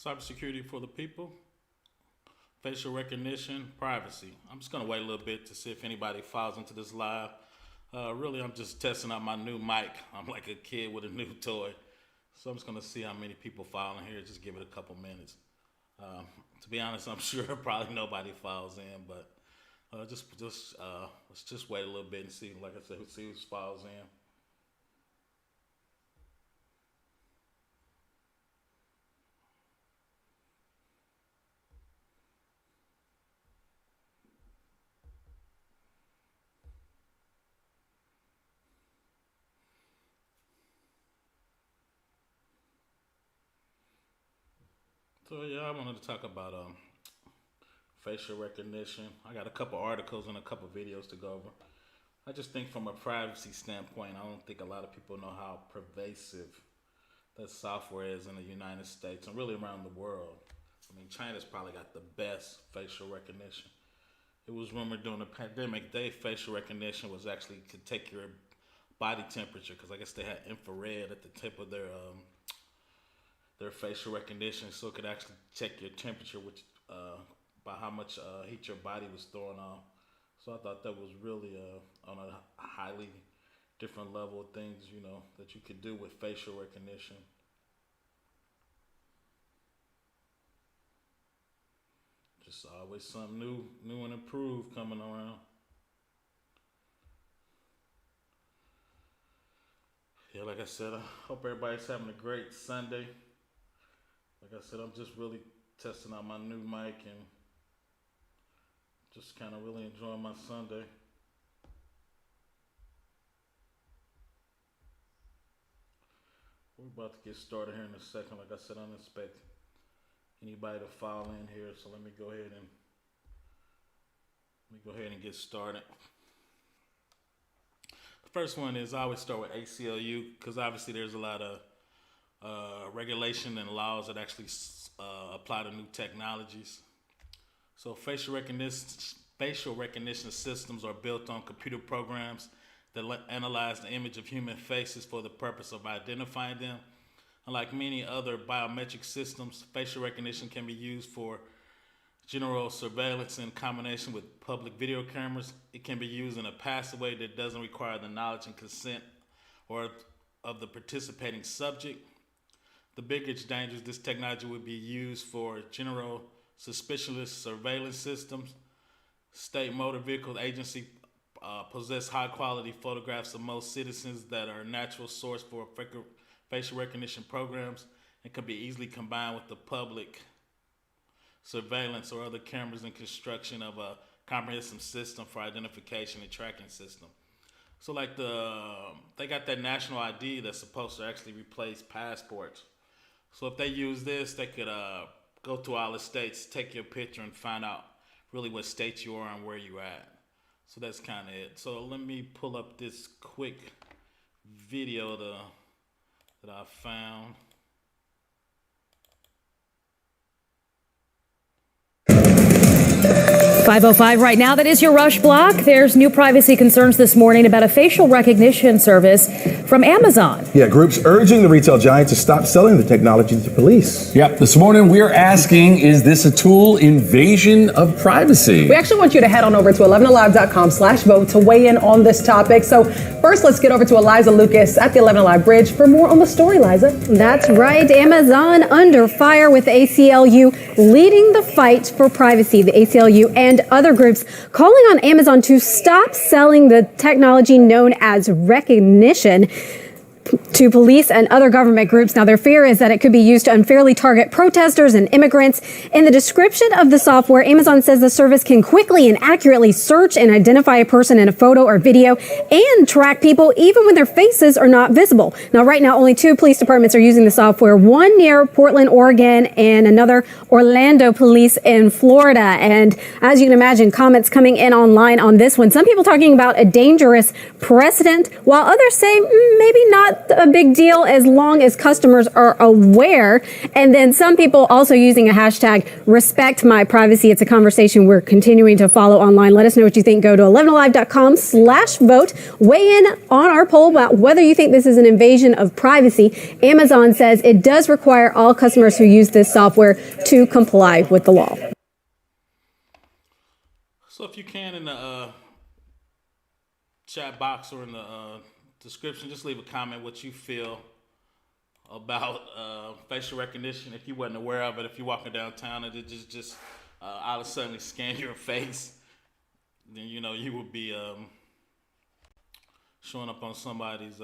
Cybersecurity for the people, facial recognition, privacy. I'm just gonna wait a little bit to see if anybody files into this live. Really, I'm just testing out my new mic. I'm like a kid with a new toy. So I'm just gonna see how many people file in here. Just give it a couple minutes. To be honest, I'm sure probably nobody files in, but let's just wait a little bit and see, like I said, see who files in. So yeah, I wanted to talk about facial recognition. I got a couple articles and a couple videos to go over. I just think from a privacy standpoint, I don't think a lot of people know how pervasive that software is in the United States and really around the world. I mean, China's probably got the best facial recognition. It was rumored during the pandemic, facial recognition was actually could take your body temperature, because I guess they had infrared at the tip of their facial recognition, so it could actually check your temperature, which by how much heat your body was throwing off. So I thought that was really on a highly different level of things, you know, that you could do with facial recognition. Just always something new and improved coming around. Yeah, like I said, I hope everybody's having a great Sunday. Like I said, I'm just really testing out my new mic and just kind of really enjoying my Sunday. We're about to get started here in a second. Like I said, I don't expect anybody to file in here, so let me go ahead and get started. The first one is I always start with ACLU, because obviously there's a lot of regulation and laws that actually apply to new technologies. So facial recognition systems are built on computer programs that analyze the image of human faces for the purpose of identifying them. Unlike many other biometric systems, facial recognition can be used for general surveillance in combination with public video cameras. It can be used in a passive way that doesn't require the knowledge and consent or of the participating subject. The biggest danger is this technology would be used for general suspicionless surveillance systems. State motor vehicle agency possess high quality photographs of most citizens that are a natural source for facial recognition programs and can be easily combined with the public surveillance or other cameras in construction of a comprehensive system for identification and tracking system. So like they got that national ID that's supposed to actually replace passports. So if they use this, they could go through all the states, take your picture, and find out really what state you are and where you're at. So that's kind of it. So let me pull up this quick video that I found. 5:05 right now. That is your Rush Block. There's new privacy concerns this morning about a facial recognition service from Amazon. Yeah, groups urging the retail giant to stop selling the technology to police. Yep, this morning we're asking, is this a tool invasion of privacy? We actually want you to head on over to 11alive.com/vote to weigh in on this topic. So first, let's get over to Eliza Lucas at the 11 Alive Bridge for more on the story, Eliza. That's right. Amazon under fire with the ACLU leading the fight for privacy. The ACLU and other groups calling on Amazon to stop selling the technology known as Rekognition to police and other government groups. Now, their fear is that it could be used to unfairly target protesters and immigrants. In the description of the software, Amazon says the service can quickly and accurately search and identify a person in a photo or video and track people even when their faces are not visible. Now, right now, only 2 police departments are using the software, one near Portland, Oregon, and another Orlando police in Florida. And as you can imagine, comments coming in online on this one. Some people talking about a dangerous precedent, while others say maybe not not a big deal as long as customers are aware. And then some people also using a hashtag respect my privacy. It's a conversation we're continuing to follow online. Let us know what you think. Go to 11alive.com/vote. Weigh in on our poll about whether you think this is an invasion of privacy. Amazon says it does require all customers who use this software to comply with the law. So if you can, in the chat box or in the description, just leave a comment what you feel about facial recognition. If you wasn't aware of it, if you're walking downtown and it just all of a sudden scan your face, then you know you would be showing up on somebody's.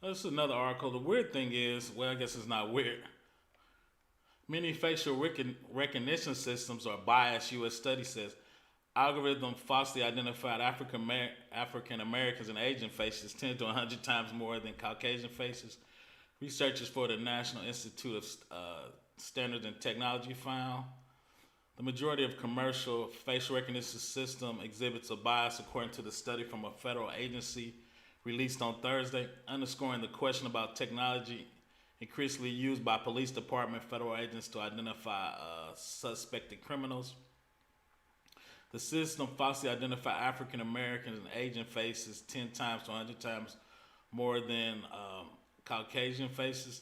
This is another article. The weird thing is, well, I guess it's not weird. Many facial recognition systems are biased, U.S. study says. Algorithm falsely identified African Americans and Asian faces 10 to 100 times more than Caucasian faces. Researchers for the National Institute of Standards and Technology found the majority of commercial facial recognition system exhibits a bias, according to the study from a federal agency released on Thursday, underscoring the question about technology increasingly used by police department, federal agents to identify suspected criminals. The system falsely identified African Americans and Asian faces 10 times to 100 times more than Caucasian faces.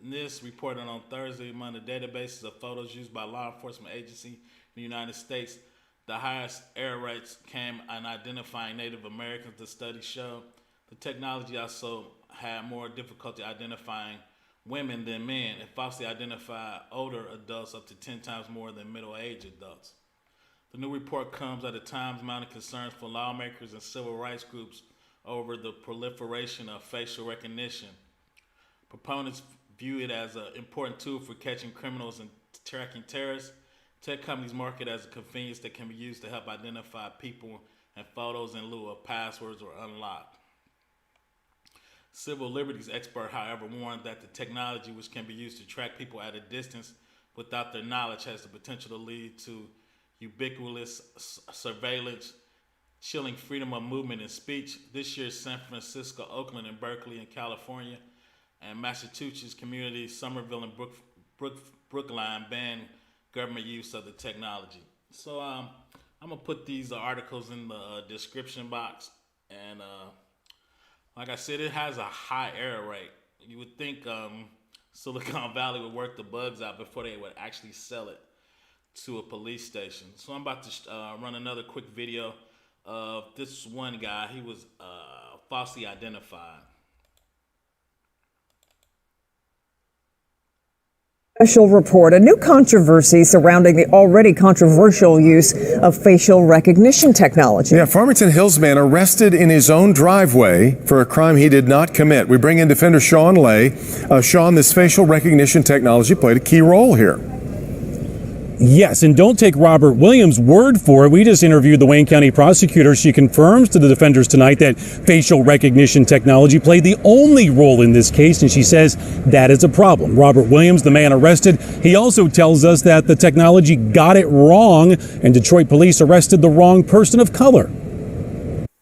NIST reported on Thursday among the databases of photos used by law enforcement agencies in the United States, the highest error rates came in identifying Native Americans, the study showed. The technology also had more difficulty identifying women than men, and falsely identified older adults up to 10 times more than middle-aged adults. The new report comes at a time mounting concerns for lawmakers and civil rights groups over the proliferation of facial recognition. Proponents view it as an important tool for catching criminals and tracking terrorists. Tech companies market it as a convenience that can be used to help identify people and photos in lieu of passwords or unlock. Civil liberties expert, however, warned that the technology, which can be used to track people at a distance without their knowledge, has the potential to lead to ubiquitous surveillance, chilling freedom of movement and speech. This year, San Francisco, Oakland, and Berkeley in California, and Massachusetts communities, Somerville and Brookline, banned government use of the technology. So I'm gonna put these articles in the description box, and like I said, it has a high error rate. You would think Silicon Valley would work the bugs out before they would actually sell it to a police station. So I'm about to run another quick video of this one guy. He was falsely identified. Special report, a new controversy surrounding the already controversial use of facial recognition technology. Yeah, Farmington Hills man arrested in his own driveway for a crime he did not commit. We bring in defender Sean Lay. Sean, this facial recognition technology played a key role here. Yes, and don't take Robert Williams' word for it. We just interviewed the Wayne County prosecutor. She confirms to the defenders tonight that facial recognition technology played the only role in this case, and she says that is a problem. Robert Williams, the man arrested, he also tells us that the technology got it wrong, and Detroit police arrested the wrong person of color.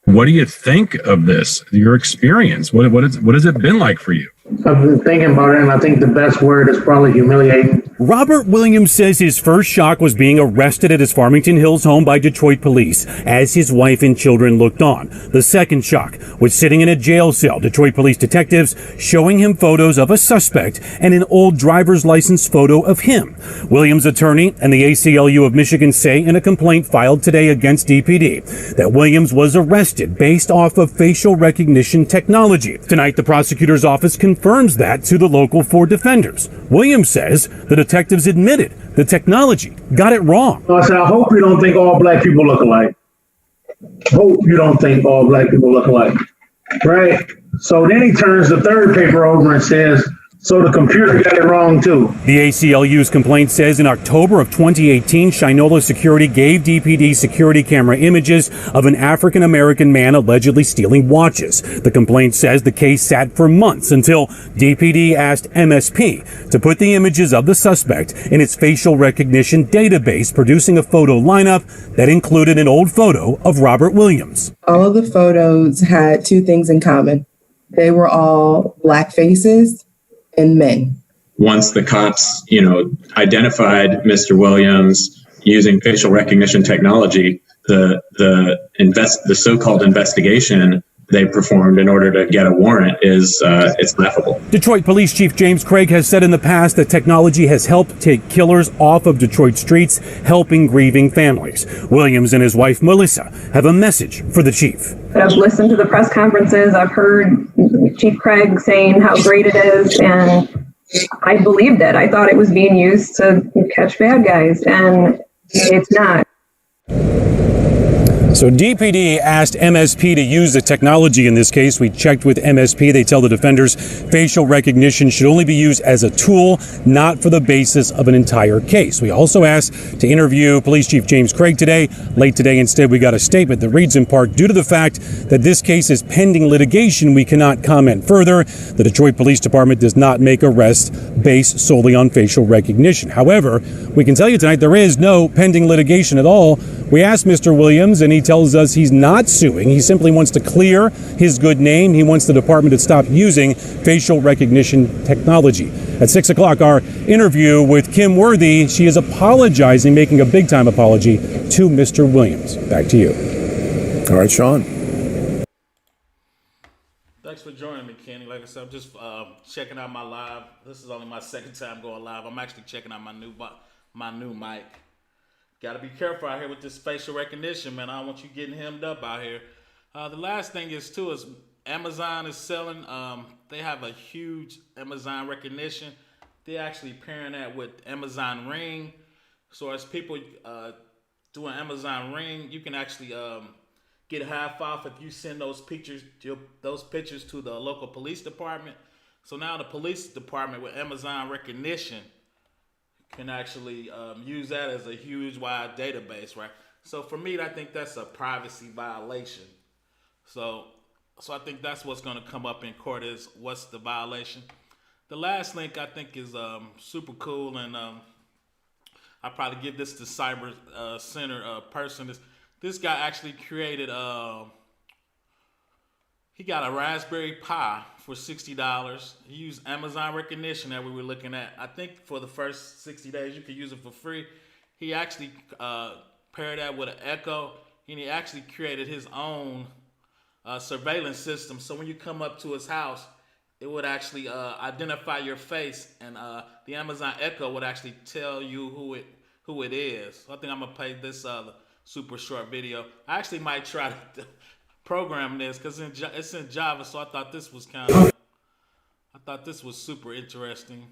What do you think of this? Your experience? What has it been like for you? I've been thinking about it, and I think the best word is probably humiliating. Robert Williams says his first shock was being arrested at his Farmington Hills home by Detroit police as his wife and children looked on. The second shock was sitting in a jail cell, Detroit police detectives showing him photos of a suspect and an old driver's license photo of him. Williams' attorney and the ACLU of Michigan say in a complaint filed today against DPD that Williams was arrested based off of facial recognition technology. Tonight, the prosecutor's office confirms that to the local 4 defenders. Williams says the detectives admitted the technology got it wrong. I said, I hope you don't think all black people look alike. Hope you don't think all black people look alike. Right? So then he turns the third paper over and says, So the computer got it wrong too. The ACLU's complaint says in October of 2018, Shinola Security gave DPD security camera images of an African-American man allegedly stealing watches. The complaint says the case sat for months until DPD asked MSP to put the images of the suspect in its facial recognition database, producing a photo lineup that included an old photo of Robert Williams. All of the photos had two things in common. They were all Black faces and men. Once the cops, identified Mr. Williams using facial recognition technology, the so-called investigation they performed in order to get a warrant is it's laughable. Detroit Police Chief James Craig has said in the past that technology has helped take killers off of Detroit streets, helping grieving families. Williams and his wife Melissa have a message for the chief. I've listened to the press conferences. I've heard Chief Craig saying how great it is, and I believed it. I thought it was being used to catch bad guys, and it's not. So DPD asked MSP to use the technology in this case. We checked with MSP. They tell the defenders facial recognition should only be used as a tool, not for the basis of an entire case. We also asked to interview Police Chief James Craig today. Late today, instead, we got a statement that reads in part, due to the fact that this case is pending litigation, we cannot comment further. The Detroit Police Department does not make arrests based solely on facial recognition. However, we can tell you tonight there is no pending litigation at all. We asked Mr. Williams, and he tells us he's not suing. He simply wants to clear his good name. He wants the department to stop using facial recognition technology. At 6 o'clock, our interview with Kim Worthy. She is apologizing, making a big-time apology to Mr. Williams. Back to you. All right, Sean. Thanks for joining me, Kenny. Like I said, I'm just checking out my live. This is only my second time going live. I'm actually checking out my new mic. Got to be careful out here with this facial recognition, man. I don't want you getting hemmed up out here. The last thing is Amazon is selling. They have a huge Amazon recognition. They're actually pairing that with Amazon Ring. So as people doing Amazon Ring, you can actually get half off if you send those pictures to the local police department. So now the police department with Amazon recognition can actually use that as a huge wide database, right? So for me, I think that's a privacy violation. So I think that's what's going to come up in court is what's the violation. The last link I think is super cool, and I probably give this to Cyber Center person. This guy actually created. He got a Raspberry Pi for $60. He used Amazon recognition that we were looking at. I think for the first 60 days, you could use it for free. He actually paired that with an Echo, and he actually created his own surveillance system. So when you come up to his house, it would actually identify your face, and the Amazon Echo would actually tell you who it is. So I think I'm gonna play this super short video. I actually might try to program this because it's in Java, so I thought this was super interesting.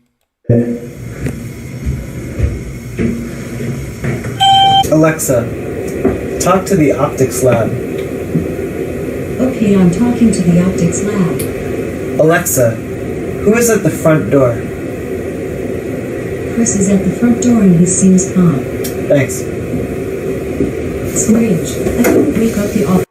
Alexa, talk to the optics lab. Okay, I'm talking to the optics lab. Alexa, who is at the front door? Chris is at the front door and he seems calm. Thanks. Strange. I couldn't wake up the office.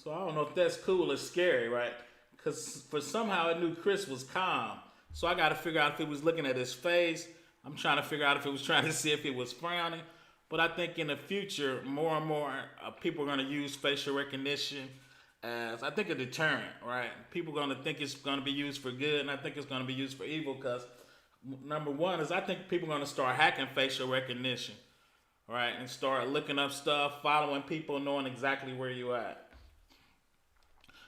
So I don't know if that's cool or scary, right? Because somehow I knew Chris was calm. So I got to figure out if it was looking at his face. I'm trying to figure out if it was trying to see if it was frowning. But I think in the future, more and more people are going to use facial recognition as, I think, a deterrent, right? People are going to think it's going to be used for good, and I think it's going to be used for evil because, number one, is I think people are going to start hacking facial recognition, right? And start looking up stuff, following people, knowing exactly where you're at.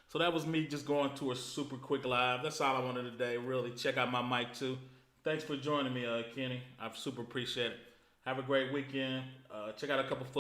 So that was me just going to a super quick live. That's all I wanted today, really. Check out my mic, too. Thanks for joining me, Kenny. I super appreciate it. Have a great weekend. Check out a couple